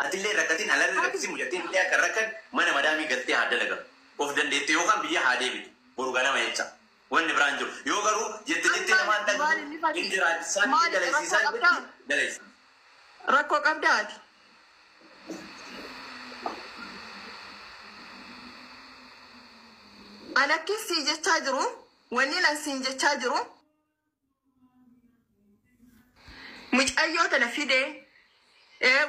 Atillee rakkatiin alarra rakkisi mujatiin illee akka rakkan mana madaamii galtee haa dalaga. Of dandeetti yookaan biyya haa deebitu. Boru ganama jecha. Wanni biraan jiru. Yoo garuu jettee namaan dhagnu hin jiraachisaan hin dalaysiisaan jetti dalaysa. Rakkoo qabdaati. An akkin sii jechaa jiru wanni nan siin jechaa jiru mucayyoo tana fidee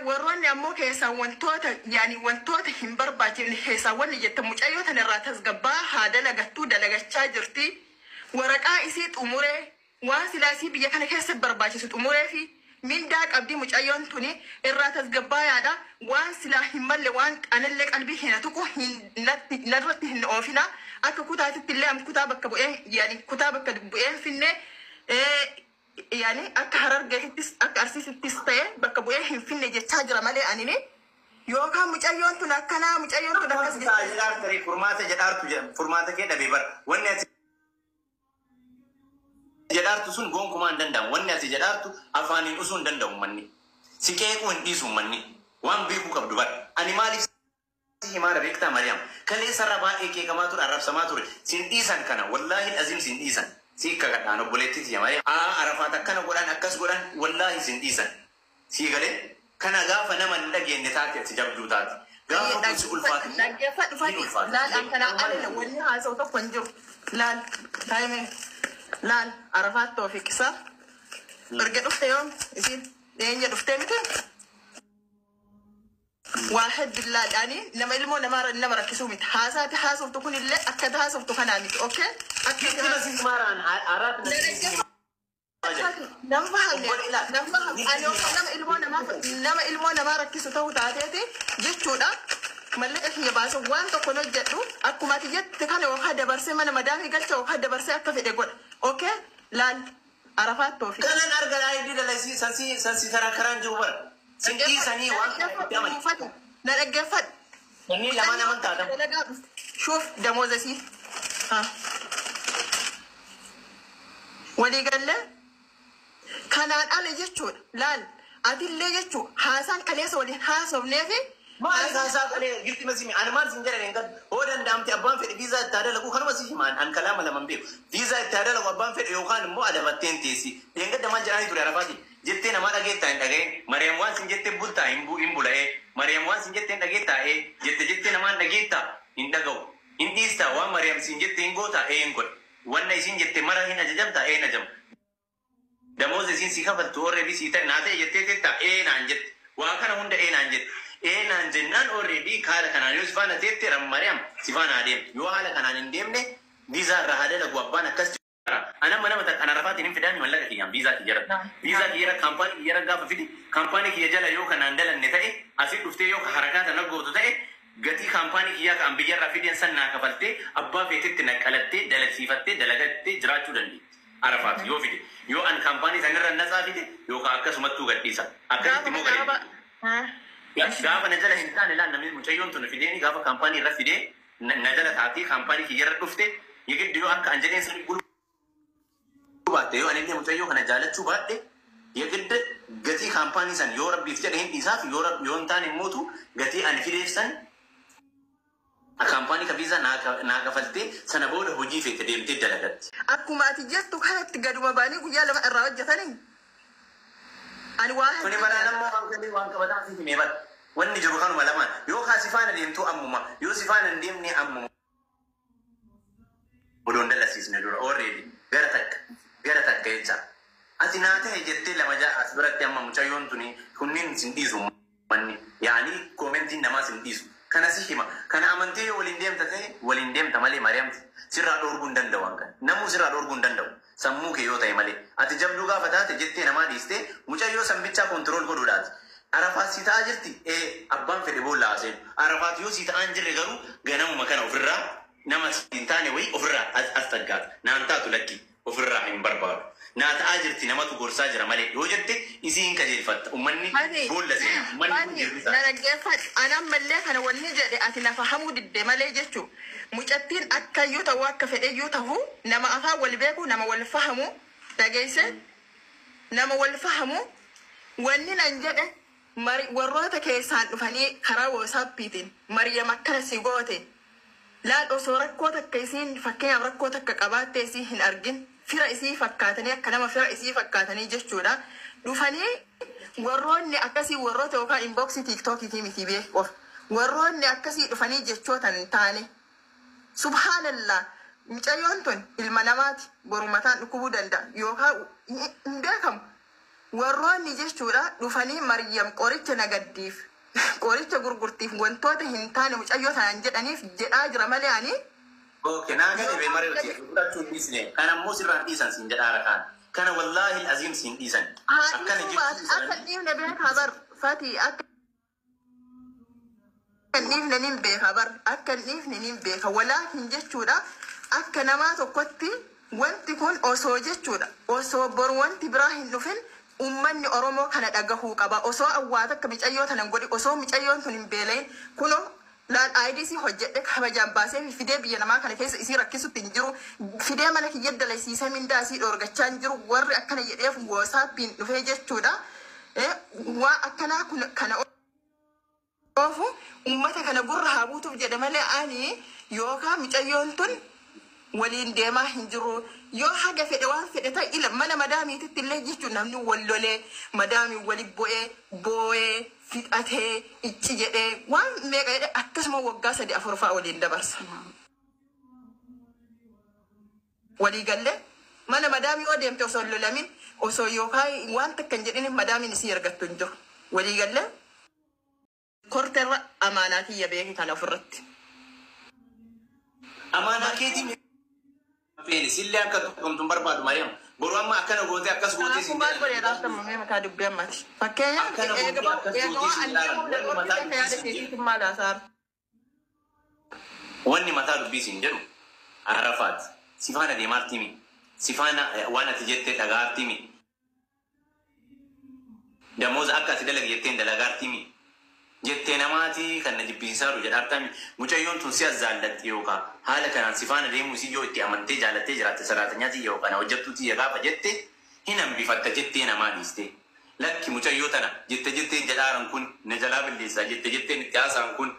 warroonni ammoo keessaa wantoota hin barbaachifne keessaa wanni jette mucayyoo tana irraa tasgabbaa haa dalagattuu dalagachaa jirti. Waraqaa isii xumuree waan silaa isii biyya kana keessa barbaachisu xumuree fi mindaa qabdii mucayyoon tuni irraa tasgabbaayaadha. Waan silaa hin malle waan qanallee qalbii hin tuqu narratti hin oofina. Akka kutaatitti illee am kutaa bakka bu'ee kutaa bakka bu'ee finne akka Harargeettis akka Arsiisittis ta'e bakka bu'ee hin finne jechaa jira malee anini yookaan mucayyoon tun akkanaa mucayyoon tun akkas jedhaartu furmaata jedhaartu jedhama furmaata kee dhabee bara wanni ati jedhaartu sun gonkumaa hin danda'amu wanni ati jedhaartu afaaniin usuu hin danda'u manni si qeequu hin dhiisu manni waan beekuu qabdu bara ani maaliif himaara beektaa Mariyaam kalee sarara baay'ee qeeqamaa ture arrabsamaa ture sin dhiisan kana wallaahi azim sin dhiisan si kakadhaan obboleettiiti Mariyaam arafaat akkana godhan akkas godhan wallaahi sin dhiisan si galee kana gaafa nama hin dhageenye taate ati jabduu taate gaafa kun si ulfaatu laal akkanaa alala wanni haasa'u tokko hin jiru laal taa'ime laal arafaat toofiqisa erga dhufte yoom isin eenye dhuftee miti واحد بالله يعني لما يلمو لما ركزوا مت حاسات حاسب تكون اللي أكيد حاسب تكون عميت أوكي أكيد بس إسماران عرب نفهم أنا لما يلمو لما ركزوا تو تعاتي جتونا ملك هي باس وان تكونوا جتوا أكو ما تجت تكاني واحد برسي من مدامي قلت واحد برسي أكفي تقول أوكي لا عرفات توفي كان أرجع عيدي للسي سنسي ترى كران جوبر سنتي سني وان نرجفت سني لما نمن تادم شوف دموزسي ها ولي قال له كان أنا جتشو لال أدل لي جتشو حسن كليس ولي حاسب نفي ما أساسا عليه قلت مسيمي أنا ما سنجر إنك هو دام تأبان في فيزا تاري لكو خلوا مسيح مان أن كلام لما بيو فيزا تاري لكو أبان في يوكان مو ada batin tesi إنك دمان جراني ترى رفاقي جتة nama lagi tain lagi Mariam wan sinjete bulta imbu lae Mariam wan sinjete lagi tae jette nama lagi ta indagau indista wa Mariam sinjete ingota engkot wanna sinjete marahin aja jam ta najam damo sin sikafat tore bisita nate jette ta nanjet wa kana hunda nanjet nanjennan already kala kana yusfana tete ram Mariam sifana adem yo hala kana ndemne visa rahada lagu abana kas أنا أنا رفعت إني فداني ولا كيان فيزا كيرا كامباني كيرا غاف فيدي كامباني كي يجلا يوكا نندل النتائج أسيد دفتي يوكا حركات أنا قوتو تائج قتي كامباني كيا كام بيجر رفيدي إنسان ناكفلتي أبا فيتي تنقلتي دلك سيفتي دلكتي جراتو دندي عرفات يو فيدي يو أن كامباني سنر الناس فيدي يوكا أكا سمتو قديسا أكا تيمو قديسا غاف نجلا إنسان لا نمي مجيون تنفيديني غاف كامباني رفيدي نجلا تاتي كامباني كيرا دفتي يجد يو أنك أنجلين سنقول baate yo ani mucayyo kana jaalachuu baadhe yegidde gatii kaampaanii san yoo rabbiif jedhe hin dhiisaaf yoo hin taane mootu gatii ani fideefsan kaampaanii ka viizaa naa kafaltee sana booda hojii feete deemtee dalagatti. Akkuma ati jettu kanatti gaduma baanii guyyaa lama irraa hojjetanii. Ani waa kuni baraanammoo waan qabataa fi himee bara wanni jiru kanuma lamaan yoo kaasifaana deemtuu ammuma yoo sifaana hin deemne ammuma. Odoon dalasiisne dura already gara takka jecha ati naata jettee lama ja'a as biratti amma mucayyoon tuni kunniin sin dhiisu manni yaani koomentiin namaa sin dhiisu kana si hima kana amantee yoo waliin deemta ta'e waliin deemta malee Mariyaam sirraa dhoorguu hin danda'u hanqan namuu sirraa dhoorguu hin danda'u sammuu kee yoo ta'e malee ati jabduu gaafa taate jettee namaa dhiistee mucayyoo sanbichaa kontirool godhuudhaati. Arafaat si ta'aa jirti abbaan fedhe boolla haaseen Arafaat yoo si ta'aan jirre garuu ganamuma kana ofirraa nama hin taane wayii ofirraa as taggaata naan taatu lakki ofirraa hin barbaadu naa ta'aa jirti namatu gorsaa jira malee yoo jette isiin qajeelfatta ummanni boolla seen ummanni daraggeeffadhu anaan mallee kana wanni jedhe ati lafa hamuu didde malee jechuu mucattiin akkayyuu ta'uu akka fedheyyuu ta'uu nama afaan wal beeku nama wal fahamu dhageesse nama wal fahamu wanni nan jedhe warroota keessaan dhufanii karaa WhatsAppiitiin Maryam akkana si goote laal osoo rakkoo takka isiin fakkeenyaaf rakkoo takka qabaattee isii hin argin fira isii fakkaatanii akka nama fira isii fakkaatanii jechuudha dhufanii warroonni akkasii warroota yookaan inboxii tiiktookii miti beekuuf warroonni akkasii dhufanii jechootan taane subhaanallah mucayyoon tun ilma namaati borumataan dhukubuu danda'a yookaan hin beekamu warroonni jechuudha dhufanii Maryam qoricha nagaddiif qoricha gurgurtiif wantoota hin taane mucayyoo tanaan jedhaniif jedhaa jira malee ani اوكي ناقل بي مريم تقول ديسني انا مو سر ديسن سين جدار كان كان والله العظيم سين ديسن اكن نيم نبي خبر فاتي اكن نيم نيم بي خبر اكن نيم بي ولكن جچودا اكن ما توكتي وانت كون اوسو جچودا اوسو بور وانت ابراهيم نفن ummanni oromoo kana dhagahuu qaba osoo awwaata akka mucayyoo tanan godhi osoo mucayyoon tun hin beelayn kuno laal IDC hojjedhe kabajaan baasee fidee biyya namaa kana keessa isii rakkisutti hin jiru fidee mana kiyya dalaysiisee mindaa isii dhoorgachaa hin jiru warri akkana jedheef WhatsAppiin dhufee jechuudha waa akkanaa kana oofu ummata kana gurra haa buutuuf jedhe malee ani yookaan mucayyoon tun waliin deemaa hin jiru yoo haga fedhe waan fedhe ta'e ila mana madaamiititti illee jechuun namni wallolee madaamii wali boo'ee fixatee icci jedhee waan meeqa jedhe akkasuma waggaa 3-4 fa'aa waliin dabarsa. Walii gallee mana madaamii yoo deemte osoo lolamin osoo yookaan waan takka hin jedhin madaamiin isii argattu hin jiru. Walii gallee korteerra amaanaa kiyya beeki kana ofirratti. Amaanaa keetiin Feni sillee akka tuqamtu barbaadu Maryam. Boru amma akkana gootee akkas gootee siin jedha. Akkuma godhee raafta mamee mataa dubbii ammaati. Fakkeenyaaf eegama adeemuu danda'u yaada keetiitiin maal haasaara. Wanni mataa dubbii siin jedhu Arafaat sifaana deemaartimi. Sifaana waan ati jettee dhagaartimi. Damooza akka ati dalaga jetteen dalagaartimi. Jettee namaati kan na jibbisiisaaru jedhaartami mucayyoon tun si azaallatti yookaan haala kanaan sifaana deemuu isii yoo itti amantee jaalattee jiraatte saraatanyaati yookaan hojjettuuti gaafa jette hin hambifatta jettee namaa dhiiste. Lakki mucayyoo tana jettee jedhaaran kun na jalaa balleessaa jetteen itti haasaan kun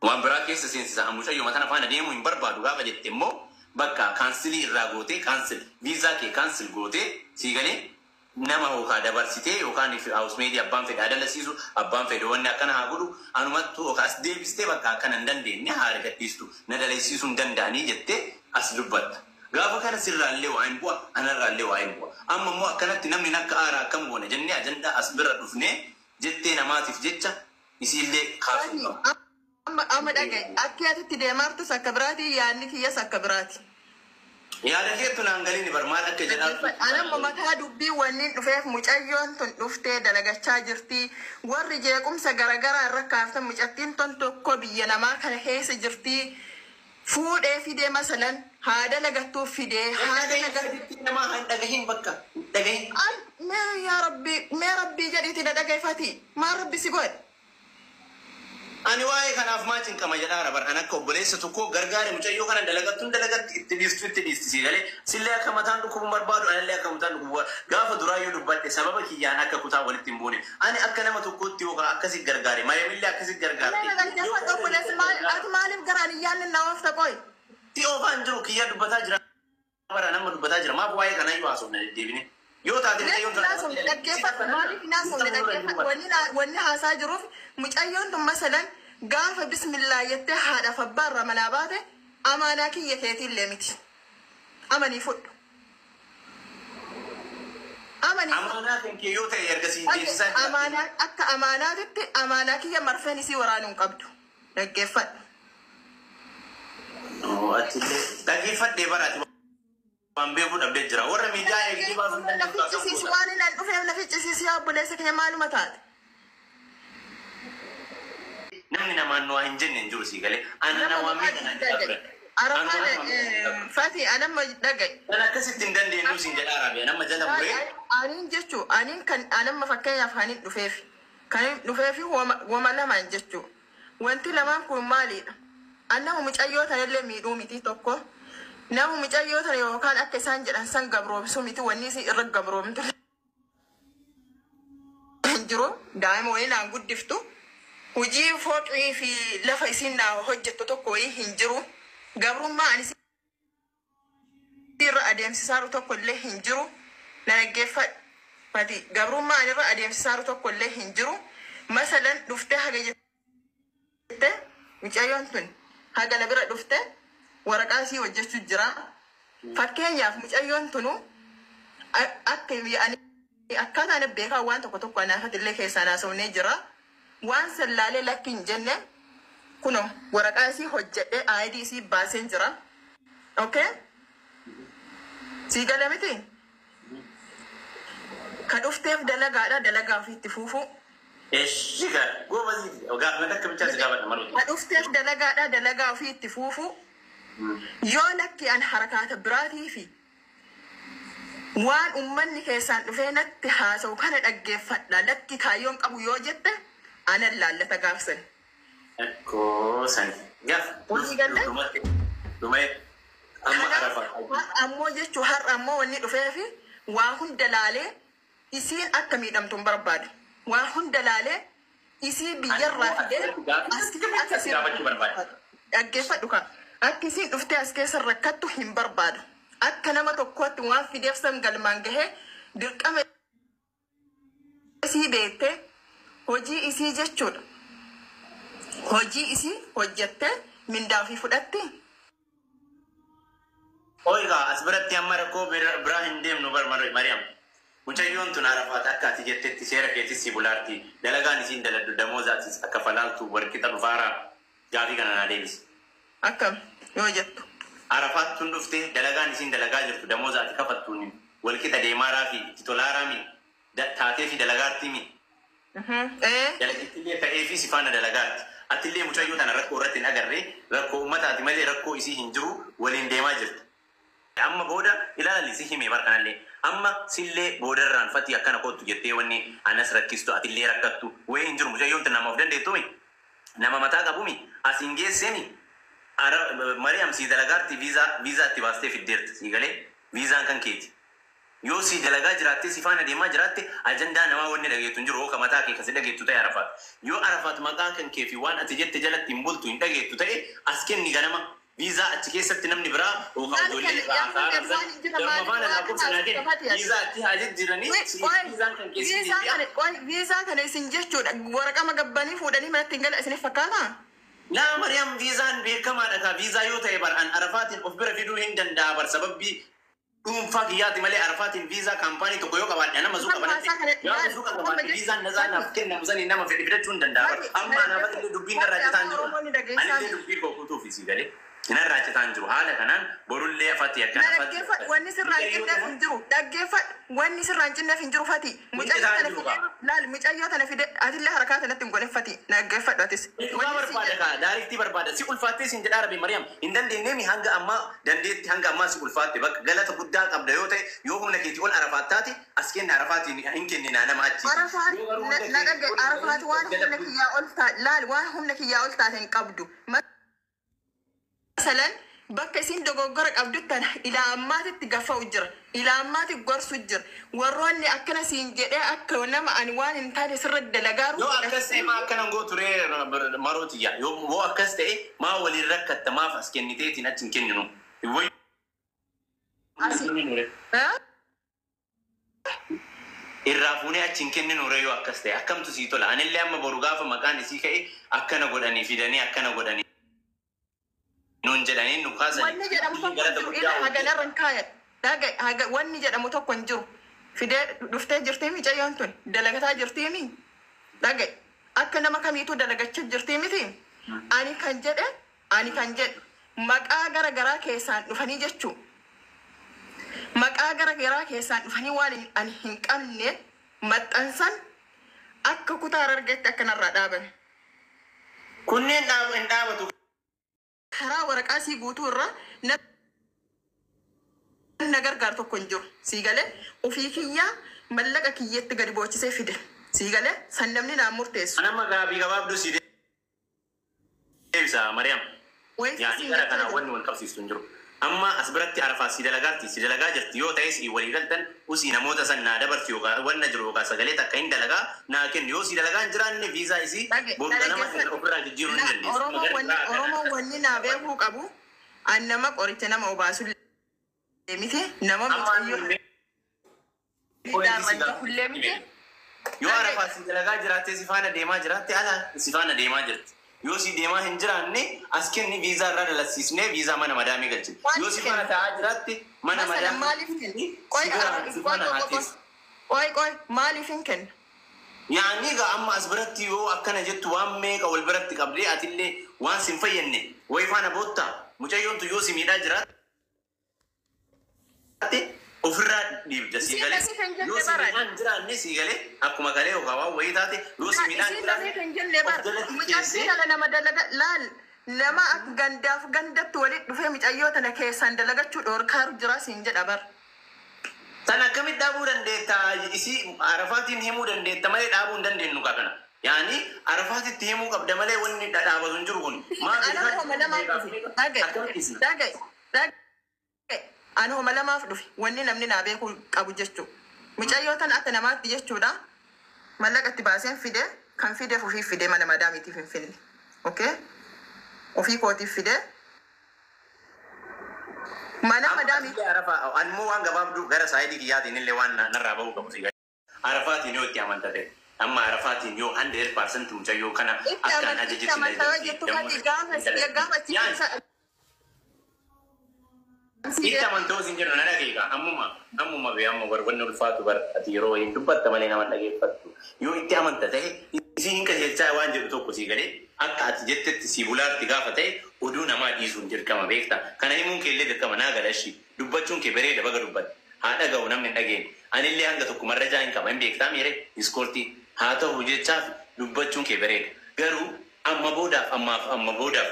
waan biraa keessa seensisaa mucayyoo matana faana deemuu hin barbaadu gaafa jette immoo bakka kaansilii irraa gootee kaansil viizaa kee kaansil gootee sii galee nama hookaa dabarsitee yookaan haus meedii abbaan fedhe adalasiisu abbaan fedhe wanni akkana haa godhu anumattu yookaas deebistee bakka akkana hin dandeenye haa argadhiistu na dalaysiisuu hin danda'anii jettee as dubbatta. Gaafa kana sirraallee waa hin bu'a anarraallee waa hin bu'a. Amma immoo akkanatti namni akka aaraa akkam goona jennee ajandaa as bira dhufnee jettee namaatiif jecha isiillee kaasuu qaba. Amma dhagaye akka atitti deemaartus akka biraati yaadni kiyyas akka biraati. Yaada keetu naan galiin barmaal akka jedhaatu. Anamma mataa dubbii wanniin dhufeef mucayyoon tun dhuftee dalagachaa jirti. Warri jeequmsa garagaraa irra kaaftan mucattiin ton tokko biyya namaa kana keessa jirti. Fuudhee fidee masalan haada lagattuuf fidee haada lagattuuf namaa hin dhagahin bakka dhagahin. Mee rabbii jedhiiti na dhagayfati. Maa rabbi si godhe? Ani waa'ee kanaaf maatiin qama jedhaara bar akka obboleessa tokko gargaare mucayyoo kana dalagatti itti dhiisti galee sillee akka mataan dhukkubu barbaadu anallee akka mataan dhukkubu gaafa duraayyuu dubbadhe sababa kiyyaan akka kutaa walitti hin buune ani akka nama tokkotti yookaan akkasi gargaare Maryamillee akkasi gargaarte. Ati maaliif garaan iyyaan na oofta qoy? Ti oofaan jiru kiyyaa dubbataa jira bara nama dubbataa jira maaf waa'ee kana iyyuu haasofna deddeebine. Yoo taate mucayyoon kana dhaggeeffatu maaliif naasofne dhaggeeffatu wanni haasaa jiruuf mucayyoon tun masalan gaafa bismillah jettee haadhaaf abbaarra manaa baate amaanaa kiyya keetiillee miti. Amanii fudhu. Amaanaa kenkee yoo ta'e ergasii deebisaa. Amaanaa akka amaanaatitti amaanaa kiyya marfeen isii waraanuun qabdu. Dhaggeeffadhu. Achillee dhaggeeffadhee baraati. Waan beekuu dhabdee jira. Warra miidiyaa eegdii baasuun danda'u. Nafichisiisi waan hin dhufeef nafichisiisi obboleessa keenya maaluma taate. Namni namaan waa hin jenne hin jiru sii galee. Ana nama miidhagina. Arafaan Fati anamma dhagaye. Kan akkasitti hin dandeenyu siin jedha Arabiyaa nama jala muree. Aniin jechuun aniin kan anamma fakkeenyaaf aniin dhufeef. Kan dhufeefi wama lamaan jechuun. Wanti lamaan kun maalidha? Annamu mucayyoo tanallee miidhuu miti tokko. Namu mucayyoo tana yookaan akka isaan jedhan san gabroomsuu miti wanni isii irra gabroomtu jiru daa'ima wayii naan guddiftu hojii fooqii fi lafa isin naa hojjettu tokko wayii hin jiru gabrummaa ani irra adeemsisaaru tokko illee hin jiru na dhaggeeffadhu gabrummaa ani irra adeemsisaaru tokko illee hin jiru masalan dhuftee haga jette mucayyoon tun haga na bira dhuftee waraqaa isii hojjechuu jira fakkeenyaaf mucayyoon tunu akkaataan beekaa waan tokko tokko anaafat illee keessaa naasofnee jira waan sallaalee lakki hin jenne kuno waraqaa isii hojjedhe ID isii baaseen jira okay sii gala miti ka dhufteef dalagaa ofiitti fuufu ka dhufteef dalagaa ofiitti fuufu yoo lakki an harakaata biraatii fi waan ummanni keessaan dhufee natti haasa'u kana dhaggeeffadha lakki kaayyoon qabu yoo jette ana laallata gaafsan. San gaaf. Ammoo jechuun har'a ammoo wanni dhufee fi waa hunda laalee isiin akka miidhamtu hin barbaadu. Waa hunda laalee isii biyyarraa fidee dhaggeeffadhu kan akka isiin dhuftee as keessa rakkattu hin barbaadu. Akka nama tokkootti waan fideef san galmaan gahee dirqama isii beektee hojii isii jechuudha. Hojii isii hojjettee mindaa ofii fudhatte. Oiga as biratti amma rakkoo biraa hin deemnu Mariam. Mucayyoon tun Arafaat akka ati jettetti seera keetis si bulaarti. Dalagaan isiin daladdu damoozaatis akka falaaltu warqixa dhufaaraa gaafii kana naa deebisi. Akkam yoo jettu. Arafaat tun dhuftee dalagaan isiin dalagaa jirtu damoozaati kafattuun walqixa deemaaraa fi itti tolaaraa mi taatee fi dalagaartii mi. Dalagittillee ta'ee fi sifaana dalagaarti. Atillee mucayyoo tana rakkoo irratti hin agarree rakkoo uummataati malee rakkoo isii hin jiru waliin deemaa jirti. Amma booda ilaali si himee barkanallee amma sillee boodarraan fatii akkana kootu jettee wanni anas rakkistu atillee rakkattu wayii hin jiru mucayyoon tana nama of dandeettu mi nama mataa qabu mi asiin geessemi Mariam si dalagaarti viizaa itti baastee fiddeerti si galee viizaan kan keeti. Yoo si dalagaa jiraatte si faana deemaa jiraatte ajandaa namaa wanni dhageettu hin jiru hooka mataa kee kasi dhageettu ta'e Arafaat. Yoo Arafaat maqaa kan kee fi waan ati jette jalatti hin bultu hin dhageettu ta'e as kenni ganama viizaa achi keessatti namni biraa hooka ijoollee darma faana lakkoofsa naa kenni viizaa itti haa jijjiiranii viizaan kan keessi viizaa kana isin jechuudha waraqama gabbanii fuudhanii manatti hin gala isiniif fakkaata. Laa Mariam viizaan beekamaadha ka viizaa yoo ta'e bar an Arafaatiin of bira fiduu hin danda'a bar sababbii dhuunfaa kiyyaati malee Arafaatiin viizaa kaampaanii tokko yoo qabaadhe nama suuqa banatti yoo suuqa qabaadhe viizaan nazaanaaf kennamu sanii nama fedhi fidachuu hin danda'a bar amma anaafatti dubbiin irraa citaan jiru anillee dubbii kookutuuf isii galee inarraa citaan jiru haala kanaan borullee afatti akkana dhaggeeffadhu wanni sirraan cinneef hin jiru dhaggeeffadhu wanni sirraan cinneef hin jiru fati mucayyoo tana fide atillee harkaa tanatti hin godheffati dhaggeeffadhu atis dhugaa barbaada kaa daariktii barbaada si ulfaattee sin jedhaa Rabbi Mariam hin dandeenyeemi hanga ammaa dandeetti hanga ammaa si ulfaatte bakka galata guddaa qabda yoo ta'e yoo humna keetii ol Arafaat taate as kenna Arafaatiin hin kenninaa nama achi Arafaat waan humna kiyyaa ol taate laal waan humna kiyyaa ol taate hin qabdu. Masalan bakka isin dogoggora qabduttan ila ammaatitti gaffa'u jira ila ammaatti gorsu jira warroonni akkana siin jedhee akka nama ani waan hin taane sirra dalagaaru yoo akkas ta'e maa akkana ngoo turee marootiya yoo akkas ta'e maa waliin rakkatta maaf as kenniteetiin achi hin kenninu irraa fuunee achi hin kenninu yoo akkas ta'e akkamtu sii tola anillee amma boru gaafa maqaan isii ka'e akkana godhanii fidanii akkana godhanii nun jedhanii nu kaasanii wanni jedhamu tokko jiru ila haganarran kaayadha wanni jedhamu tokko hin jiru fidee dhuftee jirtii mucayyoon tun dalagataa jirtii mi dhaga'e akka nama kamiituu dalagachaa jirtii miti ani kan jedhu maqaa gara garaa keessaan dhufanii jechuu maqaa gara garaa keessaan dhufanii waan ani hin qabne maxxansan akka kutaa argetti akkanarraa dhaaban kunneen hin dhaabatu karaa waraqaa sii guutuu irraa na gargaar tokko hin jiru sii galee ofii kiyyaa mallaqa kiyyeetti gadi boochisee fide sii galee san namni naan murteessu. Anamma gaabii gabaabduu sii deebisa Mariam. Yaani gara kana wanni wal qabsiistu hin jiru. amma asbiratti arafaa si dalagaa jirti yoo ta'es walii galtan usii namoota san naa dabarsi yookaan wanna jiru yookaan sagalee takka hin dalagaa naa kennu yoo si dalagaa hin jiraanne viizaa isii booda nama ofirraa jijjiiruu hin dandeessu. Oromoo wanni naa beekuu qabu an nama qoricha nama obaasu miti nama kullee miti. Yoo arafaa si dalagaa jiraatte si faana deemaa jiraatte ala si faana deemaa jirti. Yoo si deemaa hin jiraanne as kenni viizaa irraa dalasiisnee viizaa mana madaamii galchi. Yoo si faana taa'aa jiraatte mana madaamii maaliif kenni? Qoy maaliif hin kennu? Yaani gaa amma as biratti yoo akkana jettu waan meeqa wal biratti qabdee atillee waan sin fayyadne wayi faana boottaa mucayyoontu yoo si miidhaa jiraatte ofirraa dhiibda si galee yoo si miidhaan jiraanne si galee akkuma galee yookaan waan wayii taate yoo si miidhaan jiraanne nama gandaaf gandatti walitti dhufee mucayyoo tana keessaan dalagachuu dhoorkaaru jira siin jedha bar. Tan akkamitti dhaabuu dandeetta isii arafaatiin himuu dandeetta malee dhaabuu hin dandeenyu kana. Yaani arafaatitti himuu qabda malee wanni dhaabatu hin jiru kun. Ani homa lamaaf dhufe wanni namni naa beekuu qabu jechuudha. Mucayyoo tan akka namaatti jechuudha. Mallaqatti baaseen fide kan fideef ofii fide mana madaamiitiif hin finne. Okay? Ofii kootiif fide. Mana madaamiitiif. Anmoo waan gabaabduu gara saayidii kiyyaatiin illee waan narraa bahuu qabu si arafaatiin yoo itti amanta ta'e. Amma arafaatiin yoo 100% mucayyoo kana akkaan ajajjitti Ita amantoos hin jedhu na dhageeka ammuma bee amma warwanni ulfaatu bar ati yeroo hin dubbatta malee nama dhageeffattu yoo itti amanta ta'e isii hin qajeelchaa waan jedhu tokko sii galee akka ati jettetti sii bulaatti gaafa ta'e oduu namaa dhiisuun dirqama beekta kana himuun keellee dirqama naa galashi dubbachuun kee bareeda baga dubbatte haa dhaga'u namni hin dhageenye anillee hanga tokko marrajaa hin qaba hin beektaa miire iskoortii haa ta'u jechaaf dubbachuun kee bareeda garuu amma boodaaf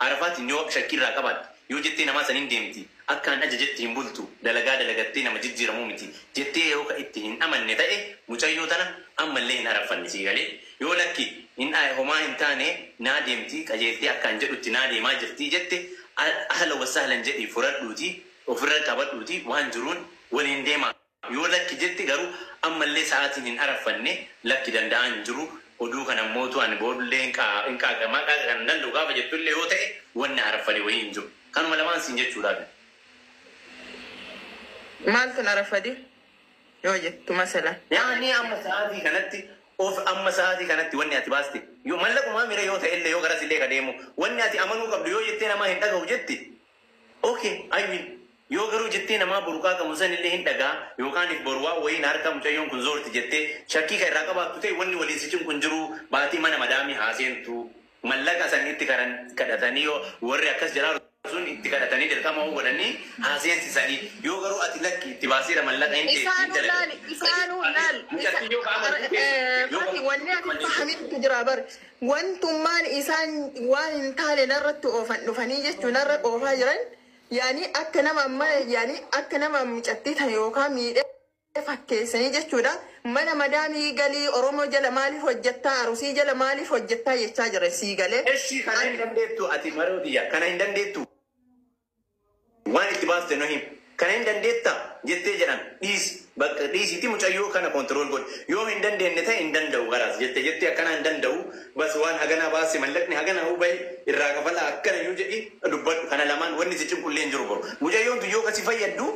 arafaatiin yoo shakkirraa qabatte yoo jettee namaa saniin deemti akkaan ajajetti hin bultu dalagaa dalagattee nama jijjiiramuu miti jettee yoo ka itti hin amanne ta'e mucayyoo tana ammallee hin araffanne sii galee yoo lakki hin homaa hin taane naa deemti qajeeltee akkaan jedhutti naa deemaa jirti jette ahla wasahlan jedhii furadhuuti ofirra qabadhuuti waan jiruun waliin deemaa yoo lakki jetti garuu ammallee sa'aatiin hin araffanne lakki danda'an jiru oduu kana mootu ani boodullee hin qaaqamaa qaaqa kan danda'u gaafa jettullee yoo ta'e wanni araffane wayii hin jiru kanuma lamaan siin jechuudhaaf. Maaltu arafade yoo jettu masala. Yaani amma sa'aatii kanatti wanni ati baaste yoo mallaqumaa mire yoo ta'ellee yoo garas illee ka deemu wanni ati amanuu qabdu yoo jettee namaa hin dhaga'u jetti. Okay, I will. Yoo garuu jettee namaa buruqaa qabu san illee hin dhagaa yookaan if boruwaa wayiin harka mucayyoon kun zoorti jettee shakkii ka irraa qabaattu ta'e wanni waliin sicin kun jiru baatii mana madaamii haaseentu mallaqa san itti kadhatanii yoo warri akkas jedhaa sun itti kadhatanii dirqama godhanii haasensisanii yoo garuu ati lakki itti baaseera mallaqa hin wanni ati fahamitti jira bar wantummaan isaan waan hin taane narratti oofan dhufanii jechuun narra oofaa jiran yaani akka nama mucattii tan yookaan miidhee fakkeessanii jechuudha mana madaamii galii Oromoo jala maaliif hojjettaa arusii jala maaliif hojjettaa jechaa jira sii galee. Eshi kana hin dandeettu ati maroodiya kana hin dandeettu waan itti baaste no him kana hin dandeetta jettee jedhan bakka dhiisitti mucayyoo kana kontrool godhi yoo hin dandeenye ta'e hin danda'u garaas jettee akkana hin danda'u bas waan hagana baase mallaqni hagana hubai irraa kafala akkana yoo jedhi dubbadhu kana lamaan wanni si cinqullee hin jiru boru mucayyoon tu yoo kasi fayyaddu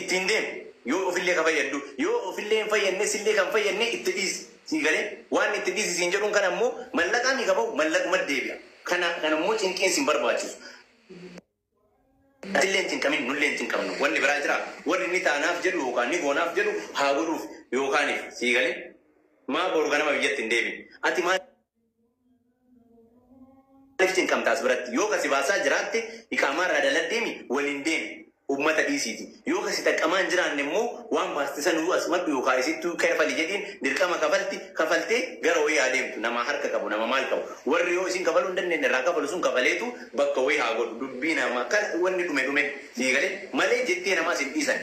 ittiin deemu yoo ofillee ka fayyaddu yoo ofillee hin fayyadne sillee kan fayyadne itti dhiisi sii galee waan itti dhiisi siin jedhuun kana immoo mallaqaan ni qabahu mallaquma deebi'a kana immoo cinqiin siin barbaachisu. Atilleen cinqamin nulleen cinqamnu wanni biraa jira warri ni taanaaf jedhu yookaan ni goonaaf jedhu haa godhuuf yookaaniif sii galee maa boru ganama biyyatti hin deebiin ati maaliif cinqamtaas biratti yoo kasi baasaa jiraatte iqaamaarraa daladdeemi waliin deemi ummata dhiisiiti yoo kasi xaqqamaan jiraanne immoo waan baastisan asumadhu yookaan isittuu kafali jedhiin dirqama kafaltee gara wayii haa deemtu nama harka qabu nama maal qabu warri yoo isin kafaluu hin dandeenye irraa kafalu sun kafaleetu bakka wayii haa godhu dubbii nama kan wanni dhume sii galee malee jettee namaa sin dhiisan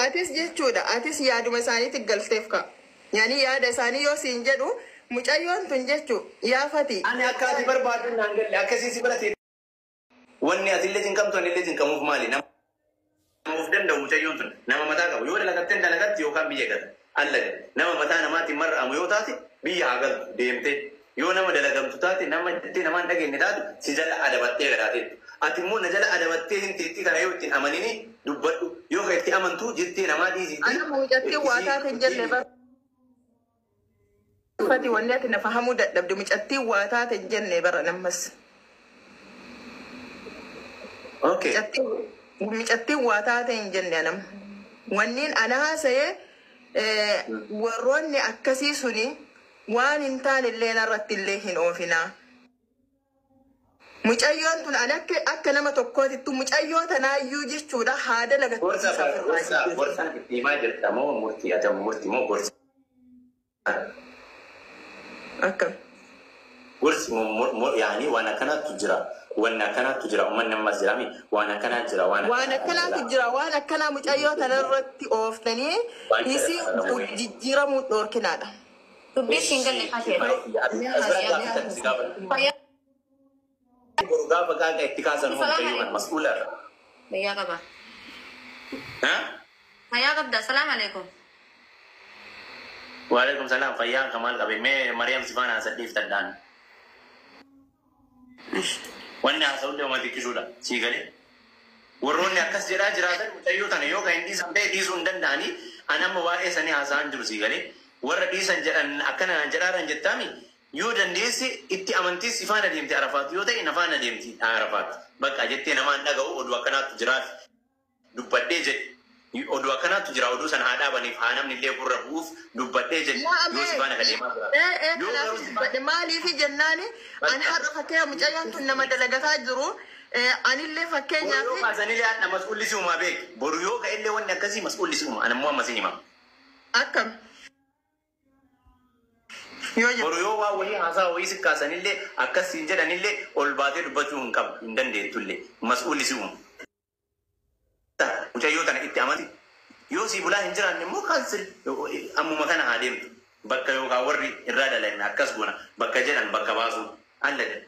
atis jechuudha atis yaaduma isaaniitti galteef ka yaani yaada isaanii yoo siin jedhu mucayyoon tun jechuu yaafati. Ani akka ati barbaadu naan galle akkasii si biratti wanni atillee jinkamtu anillee jinkamuuf maali nama of danda'u mucayyoon tun nama mataa qabu yoo dalagattee dalagatti yookaan biyya gata allade nama mataa namaatiin mar'amu yoo taate biyya haa galtu deemtee yoo nama dalagamtu taate nama itti namaan dhageenye taatu si jala adabattee gadaateettu ati immoo na jala adabattee hin tiitti kana yoo ittiin amanini dubbadhu yoo ka itti amantu jirtee namaa dhiisiitti ana mucattii waa taate hin jenne bara fati wanni ati na fahamuu dadhabde mucattii waa taate hin jenne bara nammas okay mucattii waa taate hin jenne nam wanniin ana haasa'ee warroonni akkasii suni waan hin taane illee narratti illee hin oofinaa. Mucayyoon tun an akka nama tokkootittu mucayyoo tanaayyuu jechuudha haada lagattiisaa firraa. Gorsaan itti himaa jirta moo murtii adamu murtii moo gorsa? Akkam. Gorsi yaani waan akkanaatu jira. Waan akkanaatu jira uummanni ammas jiraami waan akkanaatu jira waan akkanaatu jira waan akkanaa mucayyoo tanarratti ooftanii isii jijjiiramuu dhoorkinaadha. Dubbii shingalle kaatee. Gaafa gaaga itti kaasan hundayyuun mas'uularra. Bayyaa qaba. Ha? Bayyaa qabda. Salaamu alaikum. Waalaikum salaam. Fayyaan Kamal qabe. Mee Mariam Sifaan haasadiif tandaan. Wanni haasa'ullee uummati kisuudha. Sii galee. Warroonni akkas jedhaa jiraatan mucayyoo tana yoo kan dhiisan ta'e dhiisuu hin danda'anii an amma waa'ee sanii haasa'an jiru sii galee. Warra dhiisan jedhan akkana jedhaaran jettaami. Yoo dandeesse itti amantiis ifaan adeemti Arafaat yoo ta'e nafaan adeemti Arafaat. Bakka jettee namaan dhaga'u oduu akkanaatu jiraaf dubbadhee jedhe. Oduu akkanaatu jira oduu sana haa dhaabaniif haa namni illee gurra bu'uuf dubbadhee jedhe. Yoo sifaan akka deemaa jira. Maaliif jennaani an har'a fakkeenya mucayyoon tun nama dalagataa jiru anillee fakkeenyaaf. Yoo baasanillee haadha mas'uulli uumaa beeku. Boru yoo ka'ellee wanni akkasii mas'uulli uuma. An ammoo amma sin hima. Akkam. Boru yoo waa wayii haasaa wayii sikkaasanillee akkasiin jedhanillee ol baatee dubbachuu hin qabu hin dandeettullee mas'uulli si uuma. Mucayyoo tana itti amanti yoo si bulaa hin jiraanne immoo kaansil ammuma kana haa deemtu bakka yookaan warri irraa dalagne akkas goona bakka jedhan bakka baasuu allade.